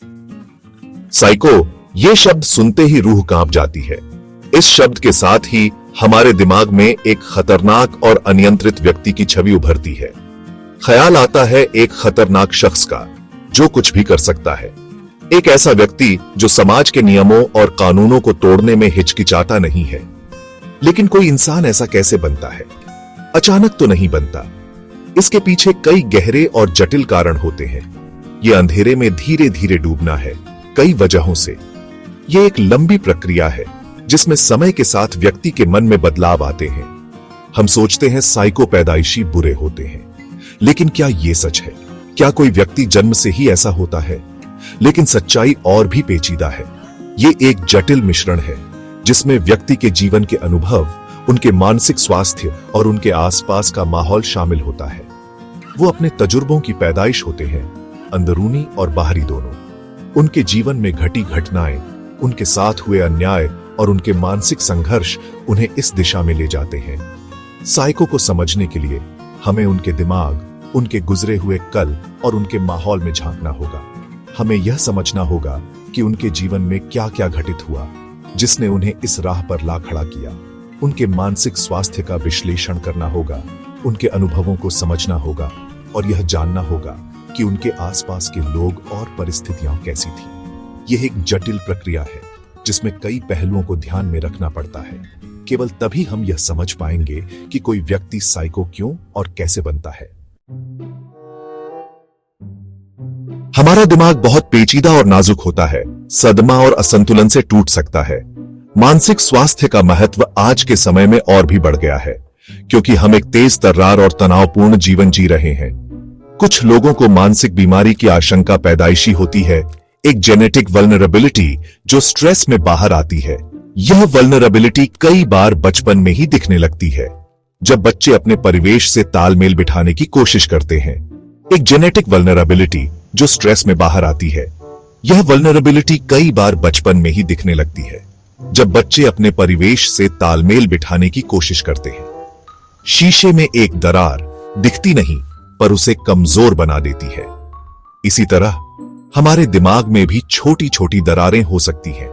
Psycho, ये शब्द सुनते ही रूह कांप जाती है। इस शब्द के साथ ही हमारे दिमाग में एक खतरनाक और अनियंत्रित व्यक्ति की छवि उभरती है। ख्याल आता है एक खतरनाक शख्स का जो कुछ भी कर सकता है। एक ऐसा व्यक्ति जो समाज के नियमों और कानूनों को तोड़ने में हिचकिचाता नहीं है। लेकिन कोई इंसान ऐसा कैसे बनता है? अचानक तो नहीं बनता। इसके पीछे कई गहरे और जटिल कारण होते हैं। यह अंधेरे में धीरे धीरे डूबना है, कई वजहों से। यह एक लंबी प्रक्रिया है जिसमें समय के साथ व्यक्ति के मन में बदलाव आते हैं। हम सोचते हैं साइको पैदाइशी बुरे होते हैं, लेकिन क्या यह सच है? क्या कोई व्यक्ति जन्म से ही ऐसा होता है? लेकिन सच्चाई और भी पेचीदा है। यह एक जटिल मिश्रण है जिसमें व्यक्ति के जीवन के अनुभव, उनके मानसिक स्वास्थ्य और उनके आसपास का माहौल शामिल होता है। वो अपने तजुर्बों की पैदाइश होते हैं, अंदरूनी और बाहरी दोनों। उनके जीवन में घटी घटनाएं, उनके साथ हुए अन्याय और उनके मानसिक संघर्ष उन्हें इस दिशा में ले जाते हैं। साइको को समझने के लिए हमें उनके दिमाग, उनके गुजरे हुए कल और उनके माहौल में झांकना होगा। हमें यह समझना होगा कि उनके जीवन में क्या क्या घटित हुआ जिसने उन्हें इस राह पर ला खड़ा किया। उनके मानसिक स्वास्थ्य का विश्लेषण करना होगा, उनके अनुभवों को समझना होगा और यह जानना होगा कि उनके आसपास के लोग और परिस्थितियां कैसी थी। यह एक जटिल प्रक्रिया है जिसमें कई पहलुओं को ध्यान में रखना पड़ता है। केवल तभी हम यह समझ पाएंगे कि कोई व्यक्ति साइको क्यों और कैसे बनता है। हमारा दिमाग बहुत पेचीदा और नाजुक होता है, सदमा और असंतुलन से टूट सकता है। मानसिक स्वास्थ्य का महत्व आज के समय में और भी बढ़ गया है, क्योंकि हम एक तेज तर्रार और तनावपूर्ण जीवन जी रहे हैं। कुछ लोगों को मानसिक बीमारी की आशंका पैदाइशी होती है, एक जेनेटिक वल्नरेबिलिटी जो स्ट्रेस में बाहर आती है। यह वल्नरेबिलिटी कई बार बचपन में ही दिखने लगती है, जब बच्चे अपने परिवेश से तालमेल बिठाने की कोशिश करते हैं। एक जेनेटिक वल्नरेबिलिटी जो स्ट्रेस में बाहर आती है। यह वल्नरेबिलिटी कई बार बचपन में ही दिखने लगती है, जब बच्चे अपने परिवेश से तालमेल बिठाने की कोशिश करते हैं। शीशे में एक दरार दिखती नहीं, पर उसे कमजोर बना देती है। इसी तरह हमारे दिमाग में भी छोटी छोटी दरारें हो सकती हैं,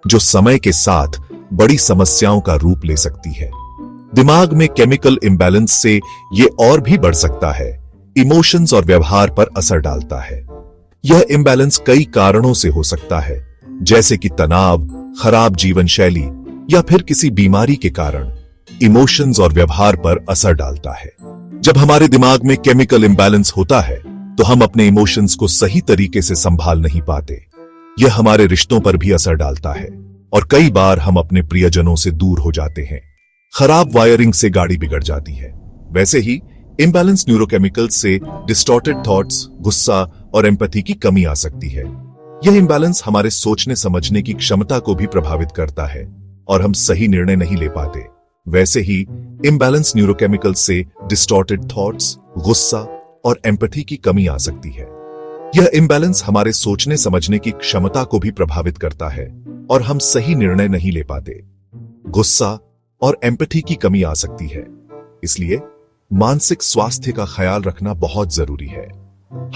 जो समय के साथ बड़ी समस्याओं का रूप ले सकती है। दिमाग में केमिकल इंबैलेंस से यह और भी बढ़ सकता है, इमोशंस और व्यवहार पर असर डालता है। यह इंबैलेंस कई कारणों से हो सकता है, जैसे कि तनाव, खराब जीवन शैली या फिर किसी बीमारी के कारण इमोशंस और व्यवहार पर असर डालता है। जब हमारे दिमाग में केमिकल इंबैलेंस होता है तो हम अपने इमोशंस को सही तरीके से संभाल नहीं पाते। यह हमारे रिश्तों पर भी असर डालता है और कई बार हम अपने प्रियजनों से दूर हो जाते हैं। खराब वायरिंग से गाड़ी बिगड़ जाती है। वैसे ही इम्बैलेंस न्यूरोकेमिकल से डिस्टॉर्टेड थॉट्स, गुस्सा और एम्पैथी की कमी आ सकती है। यह इम्बैलेंस हमारे सोचने समझने की क्षमता को भी प्रभावित करता है और हम सही निर्णय नहीं ले पाते। वैसे ही इम्बैलेंस न्यूरोकेमिकल से डिस्टॉर्टेड थॉट्स, गुस्सा और एम्पैथी की कमी आ सकती है। यह इम्बैलेंस हमारे सोचने समझने की क्षमता को भी प्रभावित करता है और हम सही निर्णय नहीं ले पाते। गुस्सा और एम्पैथी की कमी आ सकती है, इसलिए मानसिक स्वास्थ्य का ख्याल रखना बहुत जरूरी है।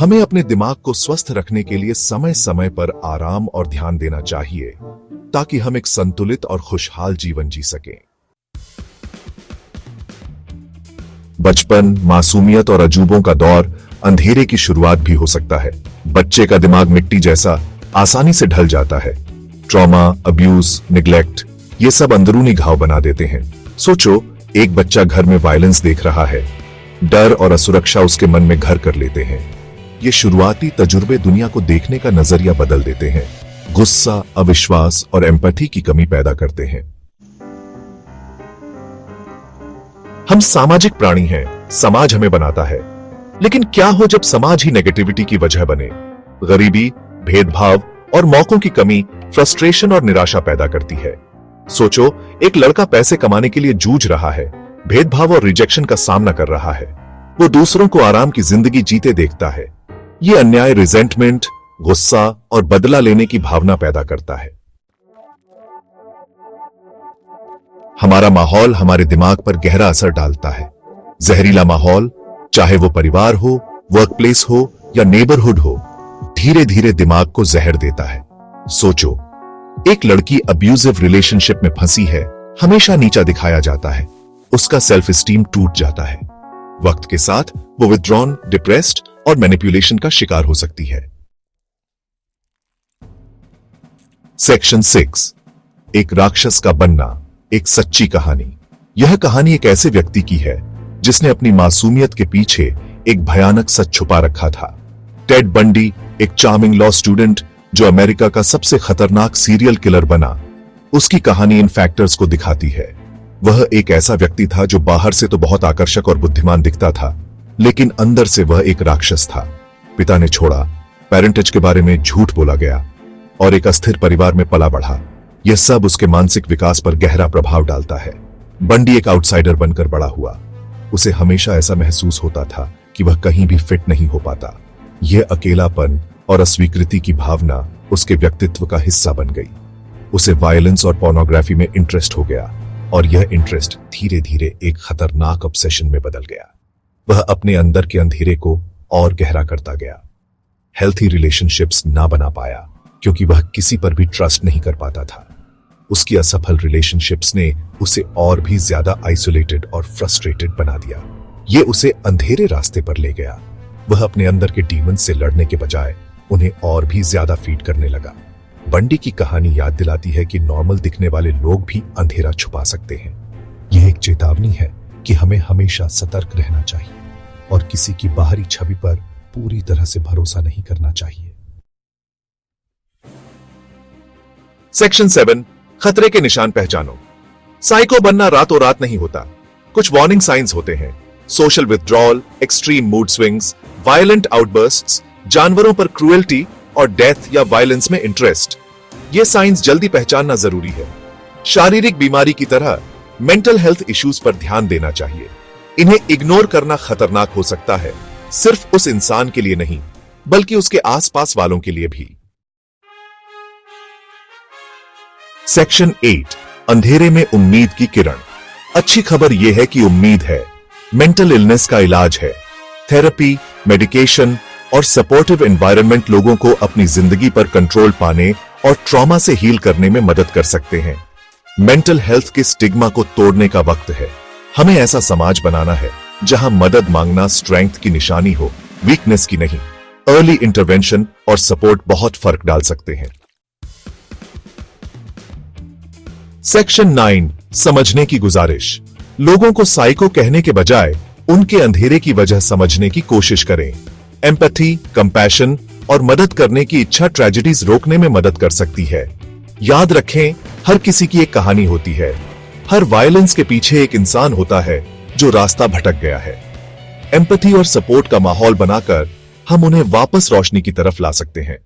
हमें अपने दिमाग को स्वस्थ रखने के लिए समय समय पर आराम और ध्यान देना चाहिए, ताकि हम एक संतुलित और खुशहाल जीवन जी सकें। बचपन, मासूमियत और अजूबों का दौर अंधेरे की शुरुआत भी हो सकता है। बच्चे का दिमाग मिट्टी जैसा आसानी से ढल जाता है। ट्रॉमा, अब्यूज, निग्लेक्ट, ये सब अंदरूनी घाव बना देते हैं। सोचो, एक बच्चा घर में वायलेंस देख रहा है, डर और असुरक्षा उसके मन में घर कर लेते हैं। ये शुरुआती तजुर्बे दुनिया को देखने का नजरिया बदल देते हैं। गुस्सा, अविश्वास और एम्पैथी की कमी पैदा करते हैं। हम सामाजिक प्राणी हैं, समाज हमें बनाता है। लेकिन क्या हो जब समाज ही नेगेटिविटी की वजह बने? गरीबी, भेदभाव और मौकों की कमी फ्रस्ट्रेशन और निराशा पैदा करती है। सोचो, एक लड़का पैसे कमाने के लिए जूझ रहा है, भेदभाव और रिजेक्शन का सामना कर रहा है। वो दूसरों को आराम की जिंदगी जीते देखता है। ये अन्याय रिजेंटमेंट, गुस्सा और बदला लेने की भावना पैदा करता है। हमारा माहौल हमारे दिमाग पर गहरा असर डालता है। जहरीला माहौल, चाहे वो परिवार हो, वर्कप्लेस हो या नेबरहुड हो, धीरे धीरे दिमाग को जहर देता है। सोचो, एक लड़की अब्यूजिव रिलेशनशिप में फंसी है, हमेशा नीचा दिखाया जाता है, उसका सेल्फ एस्टीम टूट जाता है। वक्त के साथ वो विथड्रॉन, डिप्रेस्ड और मैनिपुलेशन का शिकार हो सकती है। सेक्शन 6, एक राक्षस का बनना, एक सच्ची कहानी। यह कहानी एक ऐसे व्यक्ति की है जिसने अपनी मासूमियत के पीछे एक भयानक सच छुपा रखा था। टेड बंडी, एक चार्मिंग लॉ स्टूडेंट जो अमेरिका का सबसे खतरनाक सीरियल किलर बना, उसकी कहानी इन फैक्टर्स को दिखाती है। वह एक ऐसा व्यक्ति था जो बाहर से तो बहुत आकर्षक और बुद्धिमान दिखता था, लेकिन अंदर से वह एक राक्षस था। पिता ने छोड़ा, पेरेंटेज के बारे में झूठ बोला गया और एक अस्थिर परिवार में पला बढ़ा। यह सब उसके मानसिक विकास पर गहरा प्रभाव डालता है। बंडी एक आउटसाइडर बनकर बड़ा हुआ। उसे हमेशा ऐसा महसूस होता था कि वह कहीं भी फिट नहीं हो पाता। यह अकेलापन और अस्वीकृति की भावना उसके व्यक्तित्व का हिस्सा बन गई। उसे वायलेंस और पोर्नोग्राफी में इंटरेस्ट हो गया और यह इंटरेस्ट धीरे धीरे एक खतरनाक ऑब्सेशन में बदल गया। वह अपने अंदर के अंधेरे को और गहरा करता गया। हेल्थी रिलेशनशिप्स ना बना पाया क्योंकि वह किसी पर भी ट्रस्ट नहीं कर पाता था। उसकी असफल रिलेशनशिप्स ने उसे और भी ज्यादा आइसोलेटेड और फ्रस्ट्रेटेड बना दिया। यह उसे अंधेरे रास्ते पर ले गया। वह अपने अंदर के डीमंस से लड़ने के बजाय उन्हें और भी ज्यादा फीड करने लगा। बंडी की कहानी याद दिलाती है कि नॉर्मल दिखने वाले लोग भी अंधेरा छुपा सकते हैं। यह एक चेतावनी है कि हमें हमेशा सतर्क रहना चाहिए और किसी की बाहरी छवि पर पूरी तरह से भरोसा नहीं करना चाहिए। सेक्शन 7, खतरे के निशान पहचानो। साइको बनना रातों रात नहीं होता। कुछ वार्निंग साइंस होते हैं। Social withdrawal, extreme mood swings, violent outbursts, जानवरों पर क्रूएल्टी और डेथ या वायलेंस में इंटरेस्ट। ये साइंस जल्दी पहचानना जरूरी है। शारीरिक बीमारी की तरह मेंटल हेल्थ इश्यूज पर ध्यान देना चाहिए। इन्हें इग्नोर करना खतरनाक हो सकता है, सिर्फ उस इंसान के लिए नहीं बल्कि उसके आसपास वालों के लिए भी। सेक्शन 8, अंधेरे में उम्मीद की किरण। अच्छी खबर यह है कि उम्मीद है। मेंटल इलनेस का इलाज है। थेरेपी, मेडिकेशन और सपोर्टिव एनवायरनमेंट लोगों को अपनी जिंदगी पर कंट्रोल पाने और ट्रॉमा से हील करने में मदद कर सकते हैं। मेंटल हेल्थ के स्टिग्मा को तोड़ने का वक्त है। हमें ऐसा समाज बनाना है जहां मदद मांगना स्ट्रेंथ की निशानी हो, वीकनेस की नहीं। अर्ली इंटरवेंशन और सपोर्ट बहुत फर्क डाल सकते हैं। सेक्शन 9, समझने की गुजारिश। लोगों को साइको कहने के बजाय उनके अंधेरे की वजह समझने की कोशिश करें। एम्पैथी, कंपैशन और मदद करने की इच्छा ट्रेजेडीज रोकने में मदद कर सकती है। याद रखें, हर किसी की एक कहानी होती है। हर वायलेंस के पीछे एक इंसान होता है जो रास्ता भटक गया है। एम्पैथी और सपोर्ट का माहौल बनाकर हम उन्हें वापस रोशनी की तरफ ला सकते हैं।